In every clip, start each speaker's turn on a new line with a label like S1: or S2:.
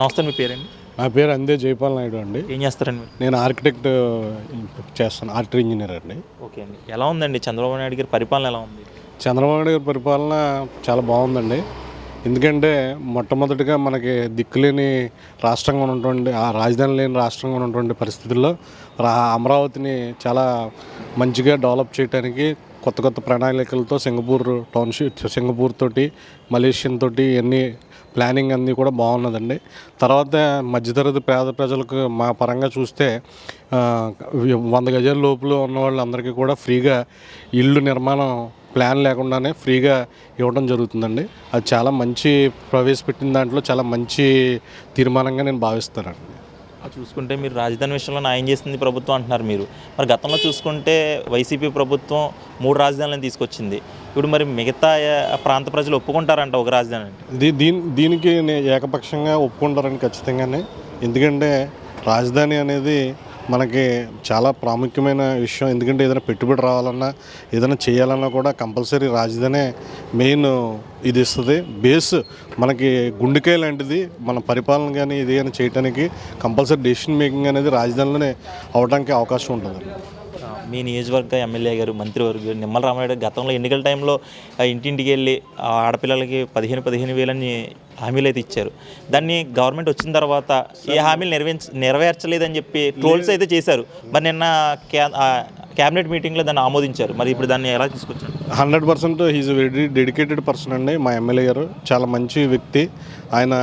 S1: నమస్తే, మీ పేరండి?
S2: నా పేరు అందే జైపాల్ నాయుడు అండి.
S1: ఏం చేస్తారండి మీరు?
S2: నేను ఆర్కిటెక్ట్ చేస్తాను, ఆర్కిటెక్ట్ ఇంజనీర్ అండి.
S1: ఓకే అండి. ఎలా ఉందండి చంద్రబాబు నాయుడు గారి పరిపాలన ఎలా ఉంది?
S2: చంద్రబాబు నాయుడు గారి పరిపాలన చాలా బాగుందండి. ఎందుకంటే మొట్టమొదటిగా మనకి దిక్కులేని రాష్ట్రంగా ఉన్నటువంటి, ఆ రాజధాని లేని రాష్ట్రంగా ఉన్నటువంటి పరిస్థితుల్లో అమరావతిని చాలా మంచిగా డెవలప్ చేయడానికి కొత్త కొత్త ప్రణాళికలతో సింగపూర్ తోటి, మలేషియన్ తోటి ఇవన్నీ ప్లానింగ్ అన్నీ కూడా బాగున్నదండి. తర్వాత మధ్యతరగతి పేద ప్రజలకు మా పరంగా చూస్తే 100 గజాల లోపల ఉన్న వాళ్ళందరికీ కూడా ఫ్రీగా ఇళ్ళు నిర్మాణం ప్లాన్ లేకుండానే ఫ్రీగా ఇవ్వడం జరుగుతుందండి. అది చాలా మంచి ప్రవేశపెట్టిన దాంట్లో చాలా మంచి తీర్మానంగా నేను భావిస్తానండి.
S1: చూసుకుంటే మీరు రాజధాని విషయంలో న్యాయం చేసింది ప్రభుత్వం అంటున్నారు మీరు. మరి గతంలో చూసుకుంటే వైసీపీ ప్రభుత్వం 3 రాజధానులను తీసుకొచ్చింది. ఇప్పుడు మరి మిగతా ప్రాంత ప్రజలు ఒప్పుకుంటారంట ఒక రాజధాని అంటే?
S2: దీనికి ఏకపక్షంగా ఒప్పుకుంటారని ఖచ్చితంగానే. ఎందుకంటే రాజధాని అనేది మనకి చాలా ప్రాముఖ్యమైన విషయం. ఎందుకంటే ఏదైనా పెట్టుబడి రావాలన్నా, ఏదైనా చేయాలన్నా కూడా కంపల్సరీ రాజధానే మెయిన్ ఇది ఇస్తుంది. బేస్ మనకి గుండెకాయ లాంటిది. మన పరిపాలన కానీ ఇది కానీ చేయడానికి కంపల్సరీ డెసిషన్ మేకింగ్ అనేది రాజధానిలోనే అవడానికి అవకాశం ఉంటుంది.
S1: మీ నియోజకవర్గ ఎమ్మెల్యే గారు, మంత్రివర్గ నిమ్మల రామారెడ్డి గతంలో ఎన్నికల టైంలో ఇంటింటికి వెళ్ళి ఆడపిల్లలకి 15,000 అని హామీలు అయితే ఇచ్చారు. దాన్ని గవర్నమెంట్ వచ్చిన తర్వాత ఏ హామీలు నెరవేర్చలేదని చెప్పి ట్రోల్స్ అయితే చేశారు. మరి నిన్న క్యాబినెట్ మీటింగ్లో దాన్ని ఆమోదించారు. మరి ఇప్పుడు దాన్ని ఎలా తీసుకొచ్చారు?
S2: 100% హీఈస్ వెరీ డెడికేటెడ్ పర్సన్ అండి. మా ఎమ్మెల్యే గారు చాలా మంచి వ్యక్తి. ఆయన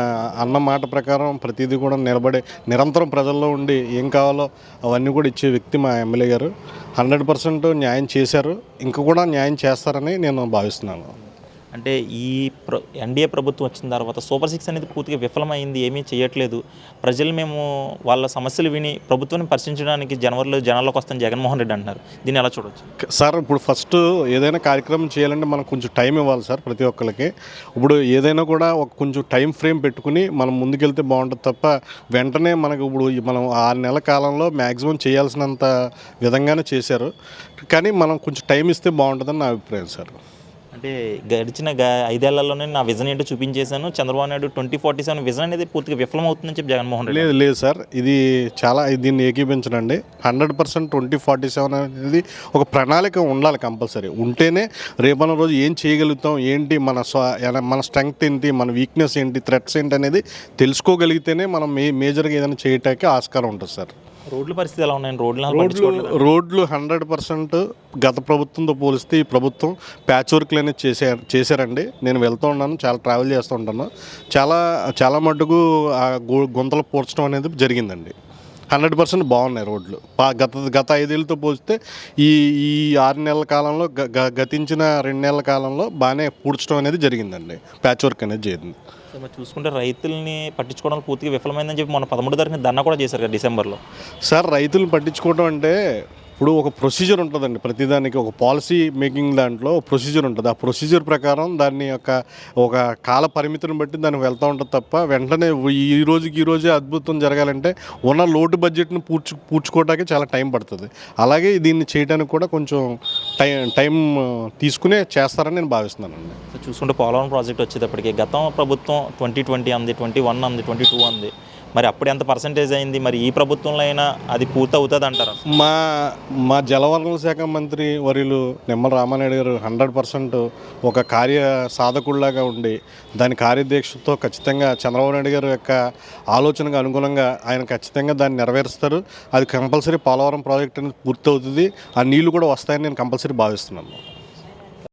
S2: అన్న మాట ప్రకారం ప్రతిదీ కూడా నిరంతరం ప్రజల్లో ఉండి ఏం కావాలో అవన్నీ కూడా ఇచ్చే వ్యక్తి మా ఎమ్మెల్యే గారు. 100% న్యాయం చేశారు, ఇంకా కూడా న్యాయం చేస్తారని నేను భావిస్తున్నాను.
S1: అంటే ఈ ఎన్డీఏ ప్రభుత్వం వచ్చిన తర్వాత సూపర్ 6 అనేది పూర్తిగా విఫలమైంది, ఏమీ చేయట్లేదు. ప్రజలు మేము వాళ్ళ సమస్యలు విని ప్రభుత్వాన్ని పరిశీలించడానికి జనాల్లోకి వస్తాను జగన్మోహన్ రెడ్డి అంటున్నారు. దీన్ని ఎలా చూడవచ్చు
S2: సార్? ఇప్పుడు ఫస్ట్ ఏదైనా కార్యక్రమం చేయాలంటే మనకు కొంచెం టైం ఇవ్వాలి సార్ ప్రతి ఒక్కరికి. ఇప్పుడు ఏదైనా కూడా ఒక కొంచెం టైం ఫ్రేమ్ పెట్టుకుని మనం ముందుకెళ్తే బాగుంటుంది తప్ప వెంటనే మనకు ఇప్పుడు మనం 6 నెలల కాలంలో మ్యాక్సిమం చేయాల్సినంత విధంగానే చేశారు. కానీ మనం కొంచెం టైం ఇస్తే బాగుంటుందని నా అభిప్రాయం సార్.
S1: అంటే గడిచిన 5 ఏళ్లలోనే నా విజన్ ఏంటో చూపించేశాను. చంద్రబాబు నాయుడు 2047 విజన్ అనేది పూర్తిగా విఫలమవుతుందని చెప్పి జగన్మోహన్ రెడ్డి.
S2: లేదు సార్, ఇది చాలా దీన్ని ఏకీపించనండి. 100% 2047 అనేది ఒక ప్రణాళిక ఉండాలి కంపల్సరీ. ఉంటేనే రేపన్న రోజు ఏం చేయగలుగుతాం, ఏంటి మన స్ట్రెంగ్త్ ఏంటి, మన వీక్నెస్ ఏంటి, థ్రెట్స్ ఏంటి అనేది తెలుసుకోగలిగితేనే మనం మేజర్గా ఏదైనా చేయటానికి ఆస్కారం ఉంటుంది సార్.
S1: రోడ్ల పరిస్థితి ఎలా ఉన్నాయండి?
S2: రోడ్లు 100% గత ప్రభుత్వంతో పోలిస్తే ఈ ప్రభుత్వం ప్యాచ్ వర్క్లు అనేది చేశారండి. నేను వెళ్తూ ఉన్నాను, చాలా ట్రావెల్ చేస్తూ ఉంటాను. చాలా మటుకు గుంతలు పూడ్చడం అనేది జరిగిందండి. 100% బాగున్నాయి రోడ్లు. గత 5 ఏళ్ళతో పోలిస్తే ఈ 6 నెలల కాలంలో, గతించిన 2 నెలల కాలంలో బాగానే పూడ్చడం అనేది జరిగిందండి. ప్యాచ్ వర్క్ అనేది జరిగింది.
S1: మరి చూసుకుంటే రైతుల్ని పట్టించుకోవడం పూర్తిగా విఫలమైందని చెప్పి మొన్న 13వ తారీఖున ధర్నా కూడా చేశారు కదా డిసెంబర్లో.
S2: సార్, రైతులను పట్టించుకోవడం అంటే ఇప్పుడు ఒక ప్రొసీజర్ ఉంటుందండి. ప్రతిదానికి ఒక పాలసీ మేకింగ్ దాంట్లో ప్రొసీజర్ ఉంటుంది. ఆ ప్రొసీజర్ ప్రకారం దాన్ని ఒక కాల పరిమితిని బట్టి దానికి వెళ్తూ ఉంటుంది తప్ప వెంటనే ఈ రోజే అద్భుతం జరగాలంటే ఉన్న లోటు బడ్జెట్ని పూడ్చుకోవడానికి చాలా టైం పడుతుంది. అలాగే దీన్ని చేయడానికి కూడా కొంచెం టైం తీసుకునే చేస్తారని నేను భావిస్తున్నానండి.
S1: చూసుకుంటే పోలవరం ప్రాజెక్ట్ వచ్చేటప్పటికి గతం ప్రభుత్వం 2020 అంది, 21 అంది, 22 అంది. మరి అప్పుడు ఎంత పర్సంటేజ్ అయింది? మరి ఈ ప్రభుత్వంలో అయినా అది పూర్తి అవుతుంది అంటారా?
S2: మా జలవనరుల శాఖ మంత్రి వర్యులు నిమ్మల రామారెడ్డి గారు 100% ఒక కార్య సాధకుడిలాగా ఉండి దాని కార్యదీక్షతో ఖచ్చితంగా చంద్రబాబు నాయుడు గారి యొక్క ఆలోచనకు అనుగుణంగా ఆయన ఖచ్చితంగా దాన్ని నెరవేరుస్తారు. అది కంపల్సరీ పోలవరం ప్రాజెక్ట్ అనేది పూర్తి అవుతుంది. ఆ నీళ్లు కూడా వస్తాయని నేను కంపల్సరీ భావిస్తున్నాను.